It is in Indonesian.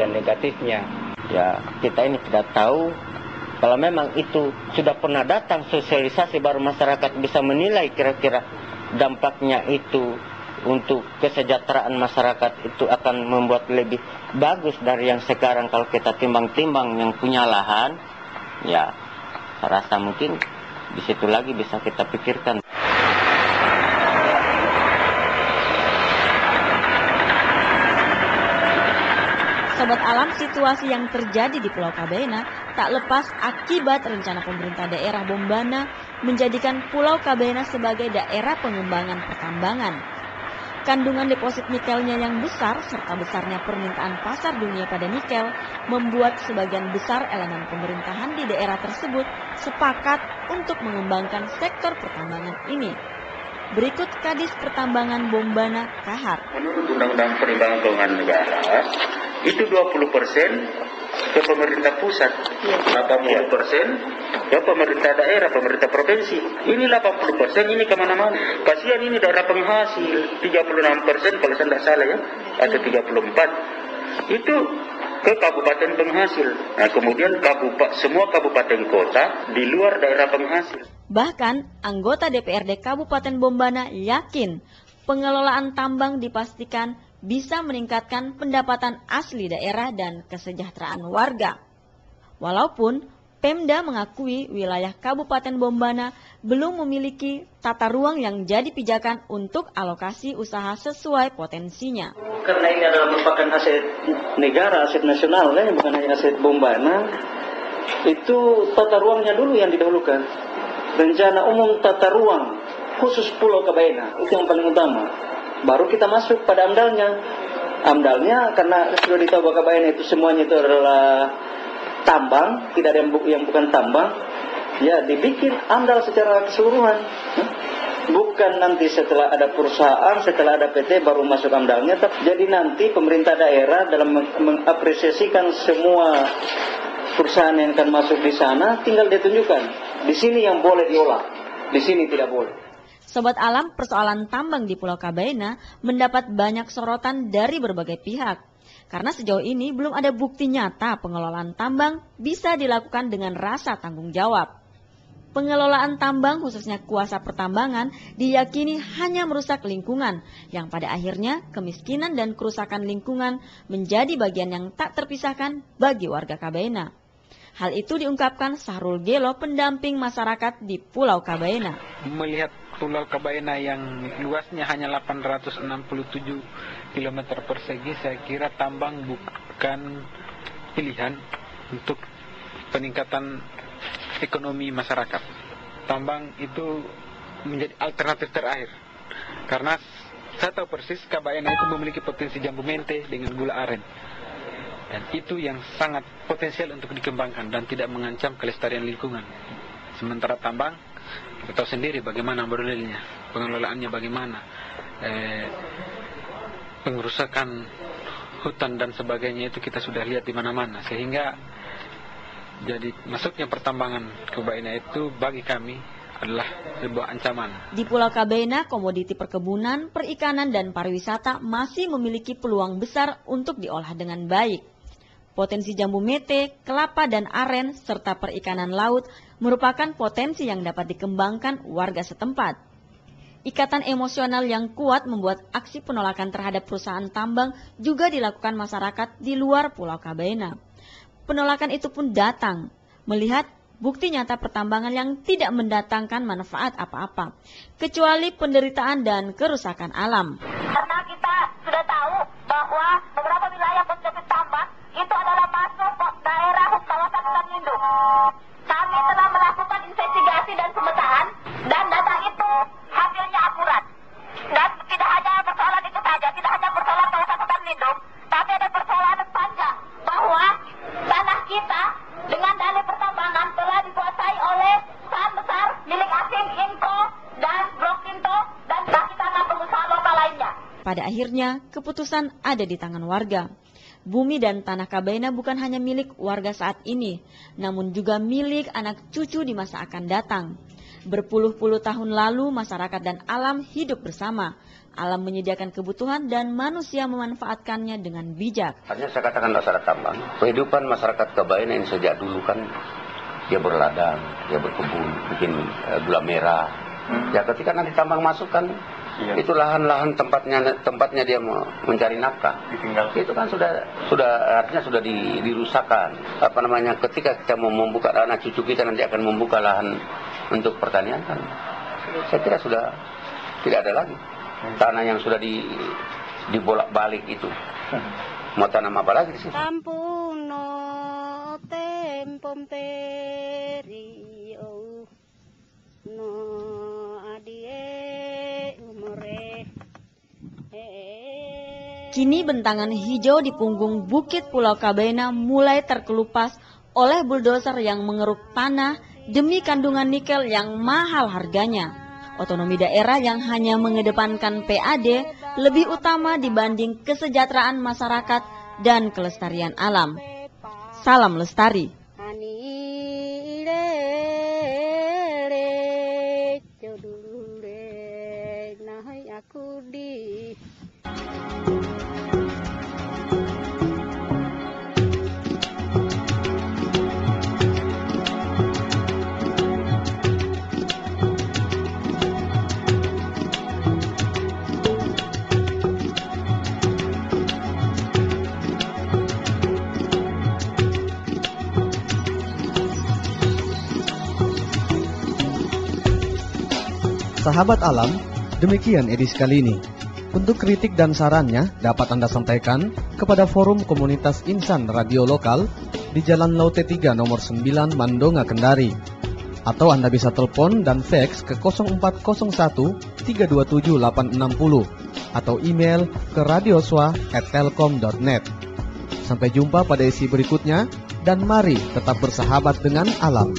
dan negatifnya. Ya, kita ini tidak tahu. Kalau memang itu sudah pernah datang sosialisasi, baru masyarakat bisa menilai kira-kira dampaknya itu untuk kesejahteraan masyarakat itu akan membuat lebih bagus dari yang sekarang. Kalau kita timbang-timbang yang punya lahan, ya saya rasa mungkin di situ lagi bisa kita pikirkan. Sobat Alam, situasi yang terjadi di Pulau Kabena tak lepas akibat rencana pemerintah daerah Bombana menjadikan Pulau Kabena sebagai daerah pengembangan pertambangan. Kandungan deposit nikelnya yang besar serta besarnya permintaan pasar dunia pada nikel membuat sebagian besar elemen pemerintahan di daerah tersebut sepakat untuk mengembangkan sektor pertambangan ini. Berikut Kadis Pertambangan Bombana Kahar. Menurut Undang-Undang Perimbangan Keuangan Negara, itu 20% ke pemerintah pusat, 80% ke pemerintah daerah, pemerintah provinsi. Ini 80% ini kemana-mana. Kasihan ini daerah penghasil, 36% kalau saya tidak salah ya, atau 34. Itu ke kabupaten penghasil. Nah, kemudian semua kabupaten kota di luar daerah penghasil. Bahkan, anggota DPRD Kabupaten Bombana yakin pengelolaan tambang dipastikan bisa meningkatkan pendapatan asli daerah dan kesejahteraan warga. Walaupun Pemda mengakui wilayah Kabupaten Bombana belum memiliki tata ruang yang jadi pijakan untuk alokasi usaha sesuai potensinya. Karena ini adalah merupakan aset negara, aset nasional, kan, bukan hanya aset Bombana, itu tata ruangnya dulu yang didahulukan. Rencana umum tata ruang khusus Pulau Kabena itu yang paling utama. Baru kita masuk pada amdalnya. Amdalnya karena sudah ditahu bahwa Kabena itu semuanya itu adalah tambang, tidak ada yang bukan tambang. Ya, dibikin amdal secara keseluruhan. Bukan nanti setelah ada perusahaan, setelah ada PT baru masuk amdalnya. Jadi nanti pemerintah daerah dalam mengapresiasikan semua perusahaan yang akan masuk di sana tinggal ditunjukkan. Di sini yang boleh diolah, di sini tidak boleh. Sobat Alam, persoalan tambang di Pulau Kabena mendapat banyak sorotan dari berbagai pihak. Karena sejauh ini belum ada bukti nyata pengelolaan tambang bisa dilakukan dengan rasa tanggung jawab. Pengelolaan tambang khususnya kuasa pertambangan diyakini hanya merusak lingkungan, yang pada akhirnya kemiskinan dan kerusakan lingkungan menjadi bagian yang tak terpisahkan bagi warga Kabena. Hal itu diungkapkan Sahrul Gelo, pendamping masyarakat di Pulau Kabena. Melihat Pulau Kabena yang luasnya hanya 867 km persegi, saya kira tambang bukan pilihan untuk peningkatan ekonomi masyarakat. Tambang itu menjadi alternatif terakhir. Karena saya tahu persis Kabena itu memiliki potensi jambu mente dengan gula aren. Dan itu yang sangat potensial untuk dikembangkan dan tidak mengancam kelestarian lingkungan. Sementara tambang, kita tahu sendiri bagaimana modelnya, pengelolaannya bagaimana, pengerusakan hutan dan sebagainya itu kita sudah lihat di mana-mana. Sehingga jadi masuknya pertambangan ke Kabena itu bagi kami adalah sebuah ancaman. Di Pulau Kabena, komoditi perkebunan, perikanan, dan pariwisata masih memiliki peluang besar untuk diolah dengan baik. Potensi jambu mete, kelapa dan aren, serta perikanan laut merupakan potensi yang dapat dikembangkan warga setempat. Ikatan emosional yang kuat membuat aksi penolakan terhadap perusahaan tambang juga dilakukan masyarakat di luar Pulau Kabena. Penolakan itu pun datang melihat bukti nyata pertambangan yang tidak mendatangkan manfaat apa-apa, kecuali penderitaan dan kerusakan alam. Karena kita sudah tahu bahwa beberapa wilayah pencetak tambang itu adalah masuk daerah kawasan hutan lindung. Kami telah melakukan investigasi dan pemetaan, dan data itu hasilnya akurat. Dan tidak hanya persoalan itu saja, tidak hanya persoalan kawasan hutan lindung, tapi ada persoalan panjang bahwa tanah kita dengan dalih pertambangan telah dikuasai oleh perusahaan besar milik asing Inco dan Brokinto dan bagi tanah pengusaha lokal lainnya. Pada akhirnya, keputusan ada di tangan warga. Bumi dan tanah Kabena bukan hanya milik warga saat ini, namun juga milik anak cucu di masa akan datang. Berpuluh-puluh tahun lalu, masyarakat dan alam hidup bersama. Alam menyediakan kebutuhan dan manusia memanfaatkannya dengan bijak. Hanya saya katakan masyarakat tambang, kehidupan masyarakat Kabaena ini sejak dulu kan dia berladang, dia berkebun, bikin gula merah. Ya ketika nanti tambang masuk kan, itu lahan-lahan tempatnya dia mencari nafkah. Itu kan sudah artinya sudah dirusakkan. Ketika kita mau membuka, anak cucu kita nanti akan membuka lahan untuk pertanian kan, saya kira sudah tidak ada lagi. Tanah yang sudah dibolak-balik itu. Mau tanam apa lagi di sini? Kampung no tempom terio no adie umure. Kini bentangan hijau di punggung bukit Pulau Kabaena mulai terkelupas oleh buldoser yang mengeruk tanah demi kandungan nikel yang mahal harganya. Otonomi daerah yang hanya mengedepankan PAD lebih utama dibanding kesejahteraan masyarakat dan kelestarian alam. Salam lestari. Sahabat alam, demikian edisi kali ini. Untuk kritik dan sarannya dapat Anda sampaikan kepada Forum Komunitas Insan Radio Lokal di Jalan Laute 3 nomor 9 Mandonga Kendari. Atau Anda bisa telepon dan fax ke 0401 327 860 atau email ke radioswa@telkom.net. Sampai jumpa pada edisi berikutnya dan mari tetap bersahabat dengan alam.